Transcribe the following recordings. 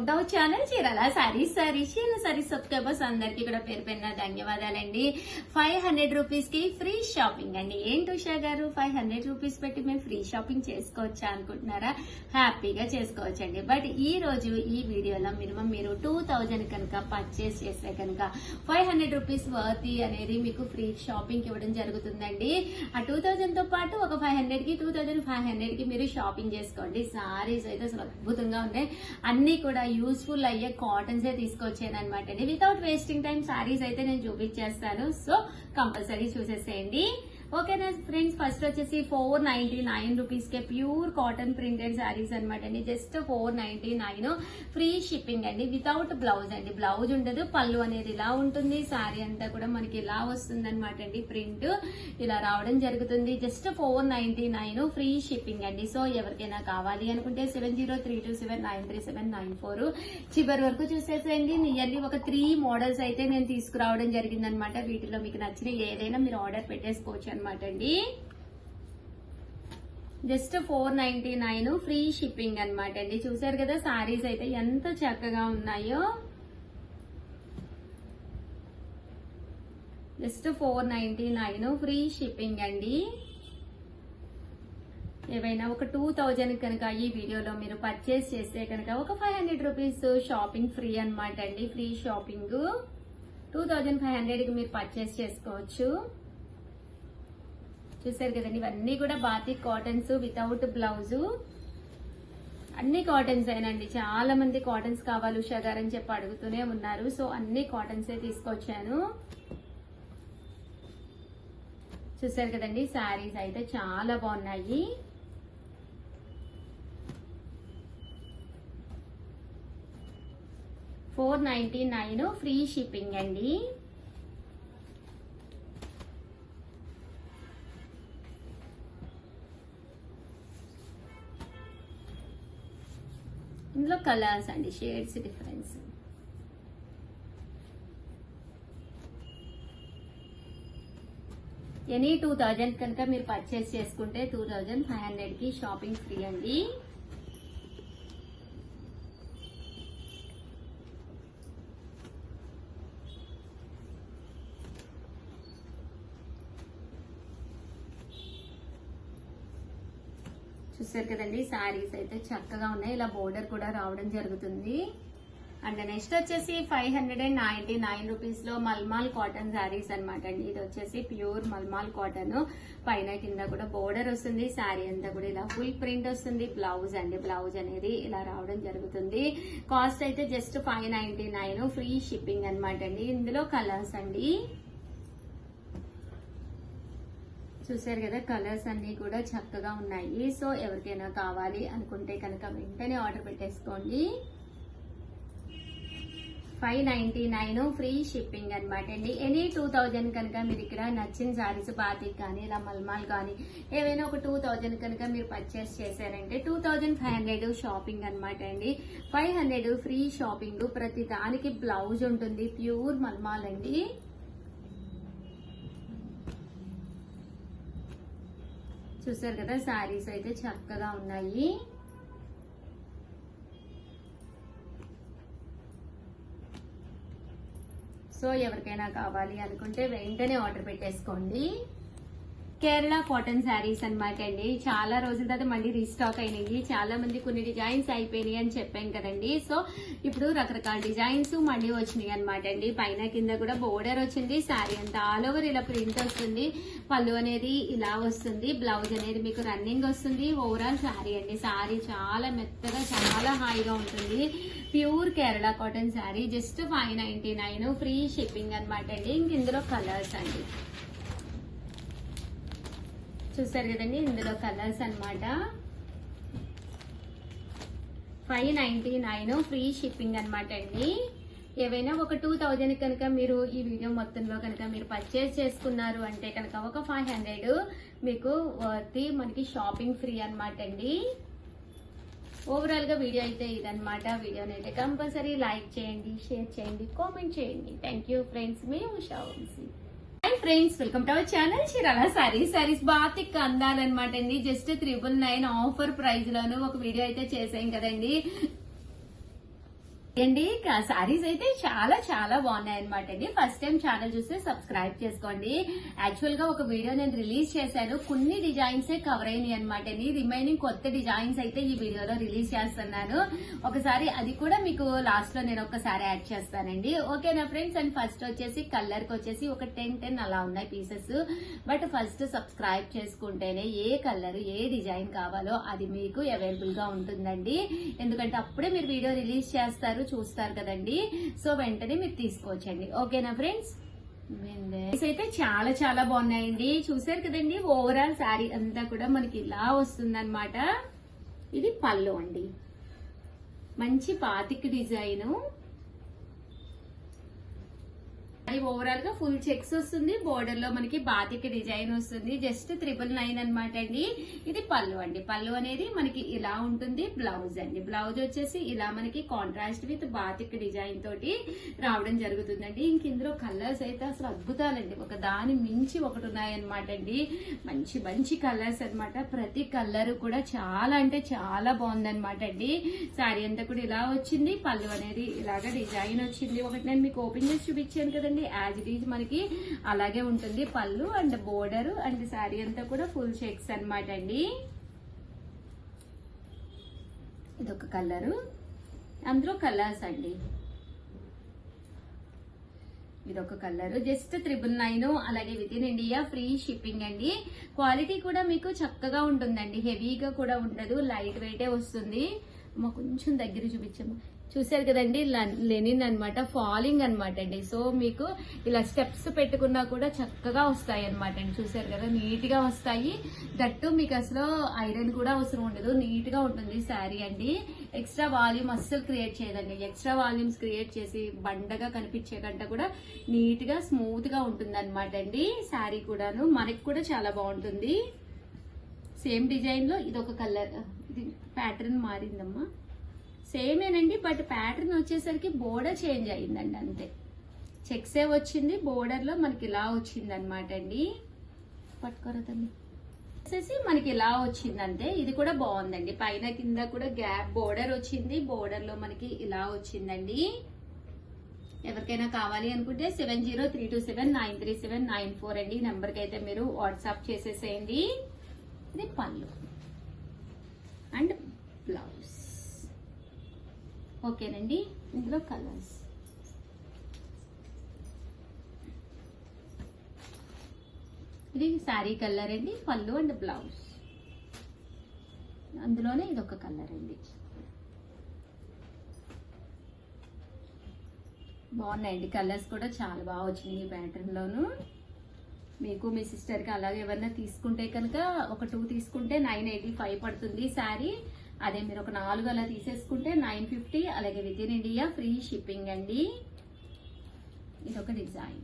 Welcome to our channel Chirala saris. Saris subscribers అందరికి కూడా పేరు పేరున ధన్యవాదాలండి. 500 రూపీస్ కి ఫ్రీ షాపింగ్ అండి. ఏంటి ఉషా గారు 500 రూపీస్ పెట్టి మేము ఫ్రీ షాపింగ్ చేసుకోవచ్చా అనుకుంటున్నారా? హ్యాపీగా చేసుకోవచ్చండి. బట్ ఈ రోజు ఈ వీడియోలో మినిమం మీరు 2000 కనుక పర్చేస్ చేస్తే కనుక 500 రూపీస్ వర్తీ అనేది మీకు ఫ్రీ షాపింగ్ ఇవ్వడం జరుగుతుందండి. ఆ 2000 తో పాటు ఒక 500 కి 2500 కి మీరు షాపింగ్ చేసుకోండి. సారీస్ అయితే అసలు అద్భుతంగా ఉన్నాయి. అన్ని కూడా యూస్ఫుల్ అయ్యే కాటన్స్ తీసుకొచ్చాను అనమాట అండి. వితౌట్ వేస్టింగ్ టైం సారీస్ అయితే నేను చూపించేస్తాను. సో కంపల్సరీ చూసేసేయండి. ఓకేనా ఫ్రెండ్స్. ఫస్ట్ వచ్చేసి 499 రూపీస్ కే ప్యూర్ కాటన్ ప్రింటెడ్ సారీస్ అనమాట అండి. జస్ట్ 499 ఫ్రీ షిప్పింగ్ అండి. వితౌట్ బ్లౌజ్ అండి. బ్లౌజ్ ఉండదు. పళ్ళు అనేది ఇలా ఉంటుంది. సారీ అంతా కూడా మనకి ఇలా వస్తుంది అనమాట అండి. ప్రింట్ ఇలా రావడం జరుగుతుంది. జస్ట్ 499 ఫ్రీ షిప్పింగ్ అండి. సో ఎవరికైనా కావాలి అనుకుంటే 7032793794 చివరి వరకు చూసేసేయండి. నియర్లీ ఒక 3 మోడల్స్ అయితే నేను తీసుకురావడం జరిగింది అనమాట. వీటిలో మీకు నచ్చిన ఏదైనా మీరు ఆర్డర్ పెట్టేసుకోవచ్చు అనమాట అండి. జస్ట్ 499 ఫ్రీ షిప్పింగ్ అనమాట అండి. చూసారు కదా సారీస్ అయితే ఎంత చక్కగా ఉన్నాయో. జస్ట్ 499 ఫ్రీ షిప్పింగ్ అండి. ఏవైనా ఒక 2000 కనుక ఈ వీడియోలో మీరు పర్చేస్ చేస్తే కనుక ఒక 500 రూపీస్ షాపింగ్ ఫ్రీ అనమాట అండి. ఫ్రీ షాపింగ్ 2500 కి మీరు పర్చేస్ చేసుకోవచ్చు. చూసారు కదండి ఇవన్నీ కూడా బాతిక్ కాటన్స్ వితౌట్ బ్లౌజ్. అన్ని కాటన్స్ ఏనండి. చాలా మంది కాటన్స్ కావాలి ఉషా గారు అని చెప్పి అడుగుతూనే ఉన్నారు. సో అన్ని కాటన్సే తీసుకొచ్చాను. చూసారు కదండి శారీస్ అయితే చాలా బాగున్నాయి. $499 ఫ్రీ షిప్పింగ్ అండి. ఇందులో కలర్స్ అండి, షేడ్స్ డిఫరెన్స్. ఎనీ 2000 కనుక మీరు పర్చేస్ చేసుకుంటే 2500 కి షాపింగ్ ఫ్రీ అండి. చూసారు కదండి సారీస్ అయితే చక్కగా ఉన్నాయి. ఇలా బోర్డర్ కూడా రావడం జరుగుతుంది. అండ్ నెక్స్ట్ వచ్చేసి 599 రూపీస్ లో మల్మాల్ కాటన్ సారీస్ అనమాట అండి. ఇది వచ్చేసి ప్యూర్ మల్మాల్ కాటన్. పైన కింద కూడా బోర్డర్ వస్తుంది. శారీ అంతా కూడా ఇలా ఫుల్ ప్రింట్ వస్తుంది. బ్లౌజ్ అండి. బ్లౌజ్ అనేది ఇలా రావడం జరుగుతుంది. కాస్ట్ అయితే జస్ట్ 599 ఫ్రీ షిప్పింగ్ అనమాట అండి. ఇందులో కలర్స్ అండి. చూసారు కదా కలర్స్ అన్ని కూడా చక్కగా ఉన్నాయి. సో ఎవరికైనా కావాలి అనుకుంటే కనుక వెంటనే ఆర్డర్ పెట్టేసుకోండి. 599 ఫ్రీ షిప్పింగ్ అనమాట అండి. ఎనీ 2000 కనుక మీరు ఇక్కడ నచ్చిన సారీస్ బాతిక్ కానీ ఇలా మల్మాల్ కానీ ఏవైనా ఒక 2000 కనుక మీరు పర్చేస్ చేశారంటే 2500 షాపింగ్ అనమాట అండి. 500 ఫ్రీ షాపింగ్. ప్రతి దానికి బ్లౌజ్ ఉంటుంది. ప్యూర్ మల్మాల్ అండి. చూసారు కదా సారీస్ అయితే చక్కగా ఉన్నాయి. సో ఎవరికైనా కావాలి అనుకుంటే వెంటనే ఆర్డర్ పెట్టేసుకోండి. కేరళ కాటన్ శారీస్ అనమాట అండి. చాలా రోజుల తర్వాత మళ్ళీ రీస్టాక్ అయినాయి. చాలా మంది కొన్ని డిజైన్స్ అయిపోయినాయి అని చెప్పాం కదండి. సో ఇప్పుడు రకరకాల డిజైన్స్ మళ్ళీ వచ్చినాయి అనమాట అండి. పైన కింద కూడా బోర్డర్ వచ్చింది. శారీ అంతా ఆల్ ఓవర్ ఇలా ప్రింట్ వస్తుంది. పళ్ళు అనేది ఇలా వస్తుంది. బ్లౌజ్ అనేది మీకు రన్నింగ్ వస్తుంది. ఓవరాల్ శారీ అండి. శారీ చాలా మెత్తగా చాలా హాయిగా ఉంటుంది. Pure Kerala cotton sari. Just 599 free shipping అనమాట అండి. ఇంక ఇందులో కలర్స్ అండి. చూసారు కదండి ఇందులో కలర్స్ అనమాట. 599 ఫ్రీ షిప్పింగ్ అనమాట అండి. ఏవైనా ఒక 2000 కనుక మీరు ఈ వీడియో మొత్తంలో కనుక మీరు పర్చేస్ చేసుకున్నారు అంటే కనుక ఒక 500 మీకు వర్తీ మనకి షాపింగ్ ఫ్రీ అనమాట అండి. ఓవరాల్ గా వీడియో అయితే ఇదనమాట. వీడియోని అయితే కంపల్సరీ లైక్ చేయండి, షేర్ చేయండి, కామెంట్ చేయండి. Thank you friends. మీ Usha Vamsi. Hi friends, welcome to our channel Chirala saris batik అందాలన్నమాట అండి. జస్ట్ 999 ఆఫర్ ప్రైస్ లోను ఒక వీడియో అయితే చేసాం కదండి. అండి సారీస్ అయితే చాలా చాలా బాగున్నాయి అనమాట అండి. ఫస్ట్ టైం ఛానల్ చూస్తే సబ్స్క్రైబ్ చేసుకోండి. యాక్చువల్ గా ఒక వీడియో నేను రిలీజ్ చేశాను, కొన్ని డిజైన్స్ కవర్ అయినాయి అనమాట అండి. రిమైనింగ్ కొత్త డిజైన్స్ అయితే ఈ వీడియోలో రిలీజ్ చేస్తున్నాను. ఒకసారి అది కూడా మీకు లాస్ట్ లో నేను ఒకసారి యాడ్ చేస్తానండి. ఓకేనా ఫ్రెండ్స్? అండ్ ఫస్ట్ వచ్చేసి కలర్ కి వచ్చేసి ఒక 10 అలా ఉన్నాయి పీసెస్. బట్ ఫస్ట్ సబ్స్క్రైబ్ చేసుకుంటేనే ఏ కలర్ ఏ డిజైన్ కావాలో అది మీకు అవైలబుల్ గా ఉంటుందండి. ఎందుకంటే అప్పుడే మీరు వీడియో రిలీజ్ చేస్తారు, చూస్తారు కదండి. సో వెంటనే మీరు తీసుకోవచ్చండి. ఓకేనా ఫ్రెండ్స్? అయితే చాలా చాలా బాగున్నాయండి. చూసారు కదండి. ఓవరాల్ శారీ అంతా కూడా మనకి ఇలా వస్తుందన్నమాట. ఇది పళ్ళు అండి, మంచి పాతిక్ డిజైన్. ఓవరాల్ గా ఫుల్ చెక్స్ వస్తుంది. బోర్డర్ లో మనకి బాతిక్ డిజైన్ వస్తుంది. జస్ట్ 999 అనమాట అండి. ఇది పళ్ళు అండి. పళ్ళు అనేది మనకి ఇలా ఉంటుంది. బ్లౌజ్ అండి, బ్లౌజ్ వచ్చేసి ఇలా మనకి కాంట్రాస్ట్ విత్ బాతిక్ డిజైన్ తోటి రావడం జరుగుతుందండి. ఇంక ఇందులో కలర్స్ అయితే అసలు అద్భుతాలండి, ఒక దాని మించి ఒకటి ఉన్నాయన్నమాట అండి. మంచి మంచి కలర్స్ అనమాట. ప్రతి కలర్ కూడా చాలా అంటే చాలా బాగుందన్నమాట అండి. శారీ అంతా కూడా ఇలా వచ్చింది. పళ్ళు అనేది ఇలాగా డిజైన్ వచ్చింది. ఒకటి నేను మీకు ఓపెన్ చేసి చూపించాను కదండి. యాజ్ ఇట్ ఈజ్ మనకి అలాగే ఉంటుంది పళ్ళు అండ్ బోర్డర్ అండ్ శారీ అంతా కూడా ఫుల్ చెక్స్ అన్నమాట అండి. ఇదొక కలరు, అందులో కలర్స్ అండి. ఇదొక కలర్, జస్ట్ 999. అలాగే with in India free shipping అండి. క్వాలిటీ కూడా మీకు చక్కగా ఉంటుందండి, హెవీగా కూడా ఉండదు, లైట్ వెయిటే వస్తుంది. కొంచెం దగ్గర చూపించాము. చూసారు కదండి, లెనిన్ అన్నమాట, ఫాలింగ్ అన్నమాట అండి. సో మీకు ఇలా స్టెప్స్ పెట్టుకున్నా కూడా చక్కగా వస్తాయి అన్నమాట అండి. చూసారు కదా, నీట్ గా వస్తాయి. దట్టు మీకు అసలు ఐరన్ కూడా అవసరం ఉండదు, నీట్ గా ఉంటుంది శారీ అండి. ఎక్స్ట్రా వాల్యూమ్ అస్సలు క్రియేట్ చేయదండి. ఎక్స్ట్రా వాల్యూమ్స్ క్రియేట్ చేసి బండగా కనిపించే కంటే కూడా నీట్ గా స్మూత్ గా ఉంటుంది అనమాట అండి. శారీ కూడాను మనకి కూడా చాలా బాగుంటుంది. సేమ్ డిజైన్ లో ఇదొక కలర్, ఇది ప్యాటర్న్ మారిందమ్మా, సేమేనండి. బట్ ప్యాటర్న్ వచ్చేసరికి బోర్డర్ చేంజ్ అయిందండి, అంతే. చెక్సే వచ్చింది, బోర్డర్ లో మనకి ఇలా వచ్చింది అనమాట అండి. పట్టుకోరా తల్లి, వచ్చేసి మనకి ఇలా వచ్చింది అంతే. ఇది కూడా బాగుందండి, పైన కింద కూడా గ్యాప్ బోర్డర్ వచ్చింది. బోర్డర్ లో మనకి ఇలా వచ్చిందండి. ఎవరికైనా కావాలి అనుకుంటే 7032793794 అండి. ఈ నెంబర్ కి అయితే మీరు వాట్సాప్ చేసేసేయండి. ఇది పళ్ళు అండ్ బ్లౌజ్. ఓకేనండి. ఇందులో కలర్స్, ఇది శారీ కలర్ అండి, పళ్ళు అండ్ బ్లౌజ్. అందులోనే ఇదొక కలర్ అండి. బాగున్నాయండి కలర్స్ కూడా చాలా బాగా వచ్చినాయి ఈ ప్యాటర్న్ లోను. మీకు మీ సిస్టర్ కి అలాగే ఎవరైనా తీసుకుంటే కనుక ఒక 2 తీసుకుంటే 985 పడుతుంది శారీ. అదే మీరు ఒక 4 అలా తీసేసుకుంటే 950. అలాగే with in India free shipping అండి. ఇదొక డిజైన్.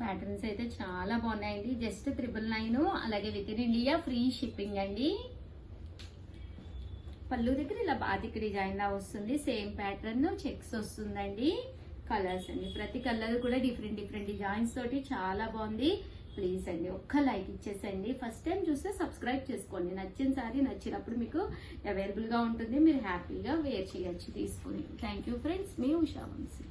ప్యాటర్న్స్ అయితే చాలా బాగున్నాయండి. జస్ట్ 999. అలాగే with in India free shipping అండి. పళ్ళు దగ్గర ఇలా బాతిక్ డిజైన్ లా వస్తుంది. సేమ్ ప్యాటర్న్ చెక్స్ వస్తుందండి. కలర్స్ అండి, ప్రతి కలర్ కూడా డిఫరెంట్ డిఫరెంట్ డిజైన్స్ తోటి చాలా బాగుంది. ప్లీజ్ అండి ఒక్క లైక్ ఇచ్చేసండి. ఫస్ట్ టైం చూస్తే సబ్స్క్రైబ్ చేసుకోండి. నచ్చిన సారీ నచ్చినప్పుడు మీకు అవైలబుల్ గా ఉంటుంది, మీరు హ్యాపీగా వేర్ చేయొచ్చు తీసుకుని. థ్యాంక్ యూ ఫ్రెండ్స్, మీ ఉషా వంశీ.